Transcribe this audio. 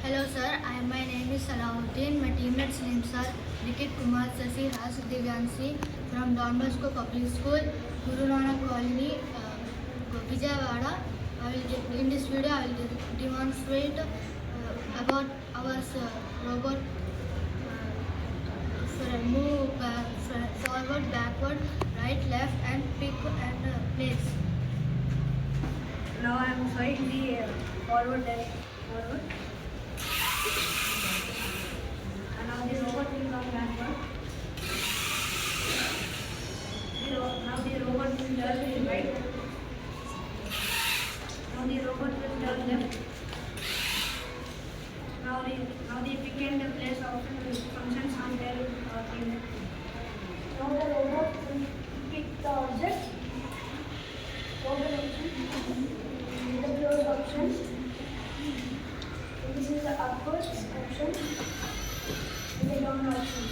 Hello sir, my name is Salahuddin. My teammates' names are Likith Kumar, Sasihas, Devanshi from Don Bosco School, Gurunanak colony, Vijayawada. In this video, I will demonstrate about our robot move forward, backward, right, left, and pick and place. Now I am showing the forward. And now the robot will come backward. Now the robot will turn right. Now the robot will turn left. Now the pick and place option will functions on their team. Now the robot will pick the object. Forward option. The close option. This is the upwards option and the down option.